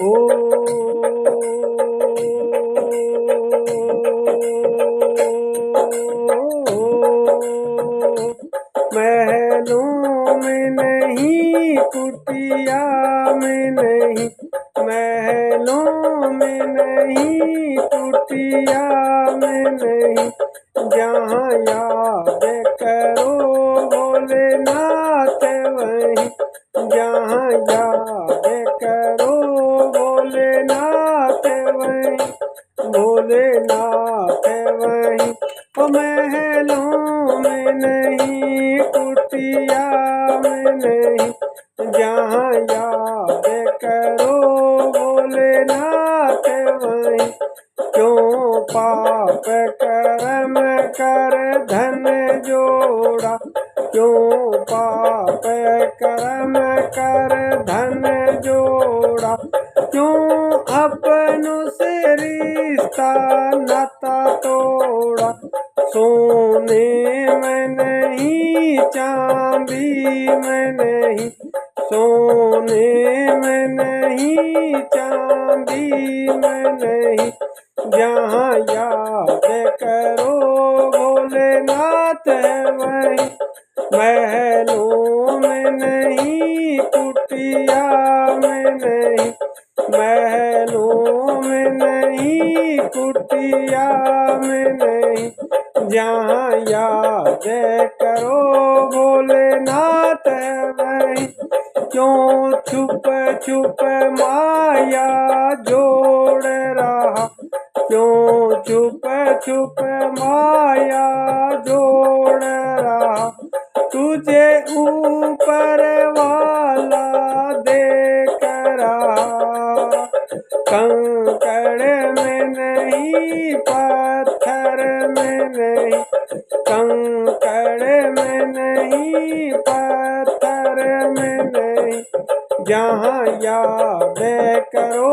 ओ महलों में नहीं, कुटिया में नहीं, महलों में नहीं, कुटिया में नहीं, जहाँ याद करो भोलेनाथ वहीं, जहाँ याद करो भोलेनाथ वहीं, भोलेनाथ वहीं। ओ महलों में नहीं, कुटिया में नहीं, जहाँ याद करो भोलेनाथ वहीं। क्यों पाप कर्म कर धन जोड़ा, क्यों पाप कर्म कर धन जोड़ा, क्यों अपनों से रिश्ता नाता तोड़ा। सोने में नहीं, चांदी में नहीं, सोने में नहीं, चांदी में नहीं, जहाँ याद करो भोलेनाथ वहीं। महलों में नहीं, कुटिया में नहीं, महलों में नहीं, कुटिया में नहीं, जहाँ याद करो भोलेनाथ वहीं। क्यों छुप छुप माया जोड़ रहा, क्यों छुप छुप माया जोड़ रहा, तुझे ऊपर वाला देख रहा। कंकड़ में नहीं, पत्थर में नहीं, कंकड़ में नहीं, पत्थर में नहीं, जहाँ याद करो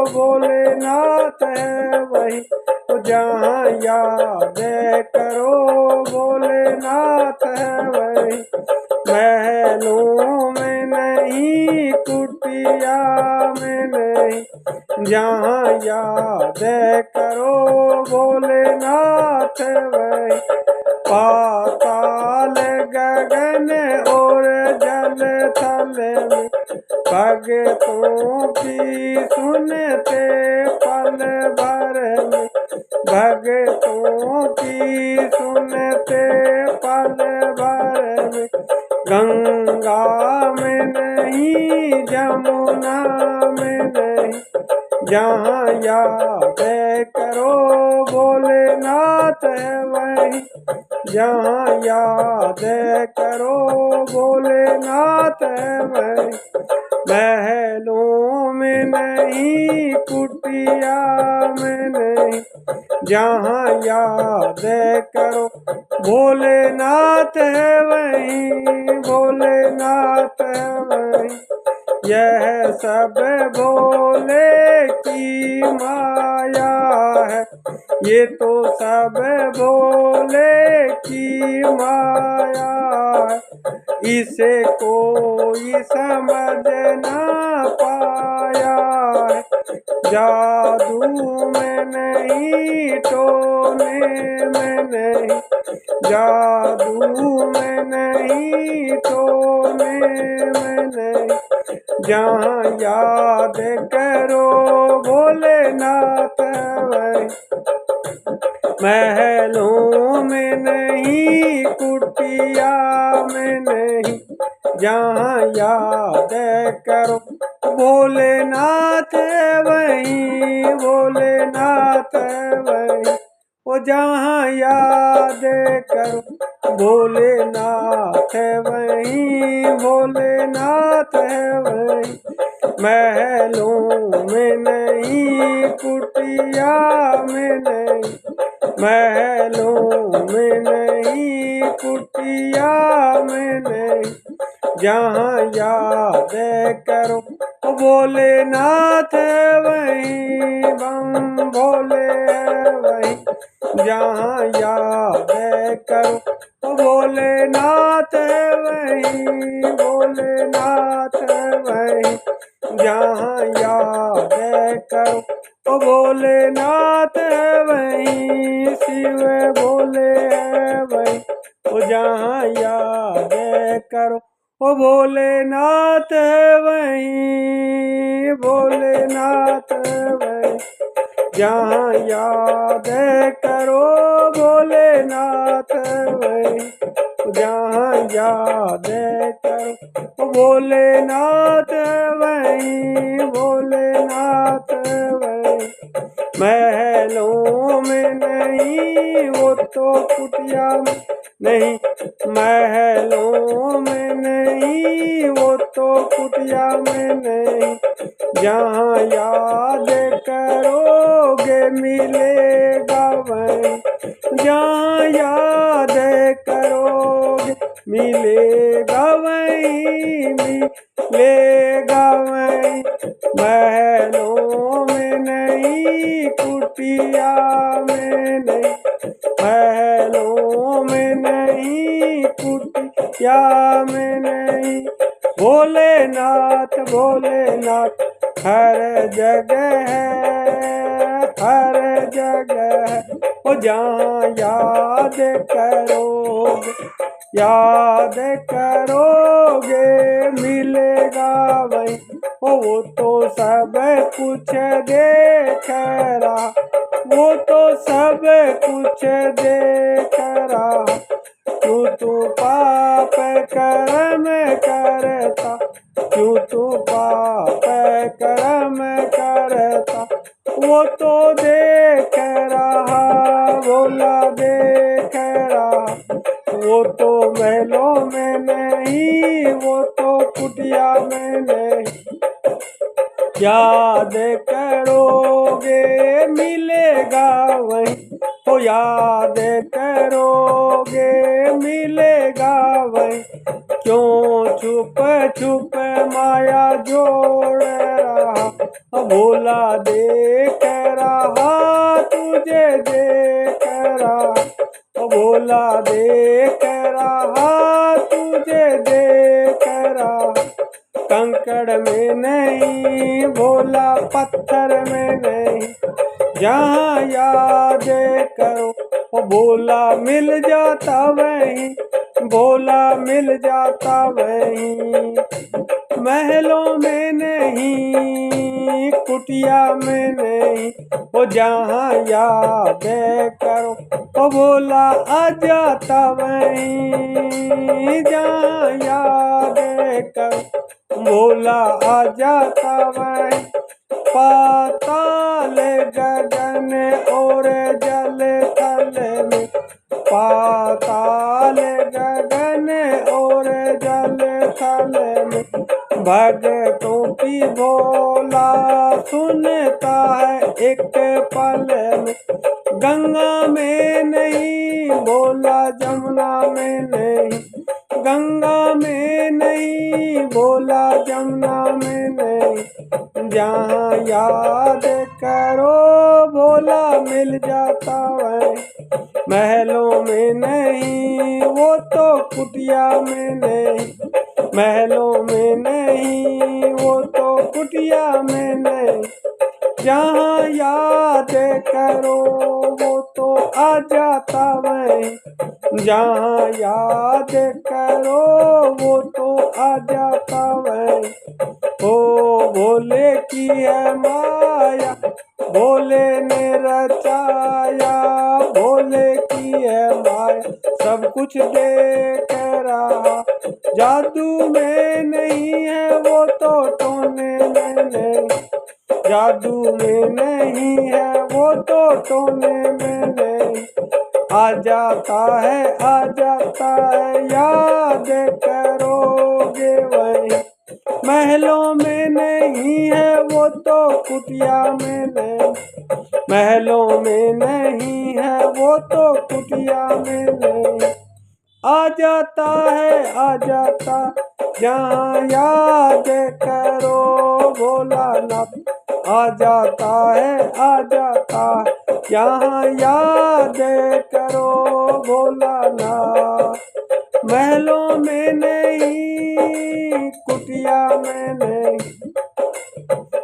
भोलेनाथ वहीं, जहाँ याद करो भोलेनाथ वहीं। महलों में नहीं, कुटिया में नहीं, जहाँ याद करो भोलेनाथ वहीं। पाताल गगन और जल थल में, भगतों की सुनते पल भर में, भगतों की सुनते पल भर में। गंगा में नहीं, जमुना में नहीं, जहाँ याद करो भोलेनाथ वहीं, जहाँ याद करो भोलेनाथ वहीं। महलों में नहीं, कुटिया में नहीं, जहाँ याद करो भोलेनाथ वहीं, भोलेनाथ वहीं। यह सब भोले की माया है, ये तो सब भोले की माया है, इसे कोई समझ ना पाया है। जादू में नहीं, टोने में नहीं, जादू में नहीं, टोने में नहीं, जहाँ याद करो भोलेनाथ वहीं। महलों में नहीं, कुटिया में नहीं, जहाँ याद करो भोलेनाथ वहीं, भोलेनाथ वहीं। वो जहाँ याद करो भोलेनाथ वहीं, भोलेनाथ वहीं। महलों में नहीं, कुटिया में नहीं, महलों में नहीं, कुटिया में नहीं, जहाँ याद करो भोलेनाथ वहीं, बम भोले वहीं, जहाँ याद करो भोलेनाथ वहीं, भोलेनाथ वहीं, जहाँ याद करो भोलेनाथ वहीं, शिव भोले है वहीं, जहाँ याद करो भोलेनाथ वहीं, भोलेनाथ वहीं, जहाँ याद करो भोलेनाथ वहीं, जहाँ याद करो भोलेनाथ वहीं, भोलेनाथ वहीं, महलों में नहीं वो तो कुटिया में नहीं, महलों में नहीं वो तो कुटिया में नहीं, जहाँ याद करोगे मिलेगा वहीं, जहाँ याद करोगे मिलेगा वहीं, मिलेगा वहीं, महलों में नहीं कुटिया में नहीं, महलों में नहीं कुटिया में नहीं, भोलेनाथ भोलेनाथ हर जगह है, हर जगह है, वो जहाँ याद करोगे, याद करोगे मिलेगा वहीं, वो तो सब कुछ देख रहा, वो तो सब कुछ देख रहा, तू पाप कर्म करता, तू पाप कर्म करता, वो तो देख रहा, भोला देख रहा, वो तो महलों में नहीं वो तो कुटिया में नहीं, याद करोगे मिलेगा वहीं, तो याद करोगे मिलेगा वहीं, क्यों छुप छुप माया जोड़ रहा, भोला देख रहा तुझे देख रहा, भोला देख रहा तुझे देख रहा, कंकड़ में नहीं भोला पत्थर में नहीं, जहाँ याद करो भोला मिल जाता वहीं, भोला मिल जाता वहीं, महलों में नहीं कुटिया में नहीं, वो जहाँ याद करो भोला आ जाता वहीं, जहाँ याद करो भोला आ जाता वहीं, पाताल गगन और जल थल में, पाताल गगन और जल थल में, भगतों की भोला सुनता है एक पल में, गंगा में नहीं भोला जमुना में नहीं, गंगा में नहीं भोला जमुना में नहीं, जहाँ याद करो भोला मिल जाता है, महलों में नहीं वो तो कुटिया में नहीं, महलों में नहीं वो तो कुटिया में नहीं, जहाँ याद करो वो तो आ जाता वहीं, जहाँ याद करो वो तो आ जाता वहीं, ओ भोले की है माया भोले ने रचाया, भोले की है माया सब कुछ देख रहा, जादू में नहीं है वो तो टोने में नहीं, जादू में नहीं है वो तो टोने में नहीं, आ जाता है याद करोगे वहीं, महलों में नहीं है वो तो कुटिया में नहीं, महलों में नहीं है वो तो कुटिया में नहीं, आ जाता जहाँ याद करो भोलानाथ, आ जाता है यहाँ याद करो भोलानाथ। महलों में नहीं, कुटिया में नहीं,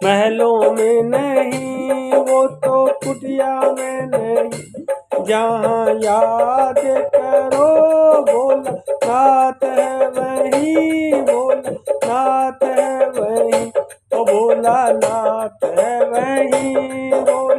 महलों में नहीं, वो तो कुटिया में नहीं। जहाँ याद करो भोलानाथ है वहीं, भोलानाथ है वहीं, ओ भोलानाथ है वहीं।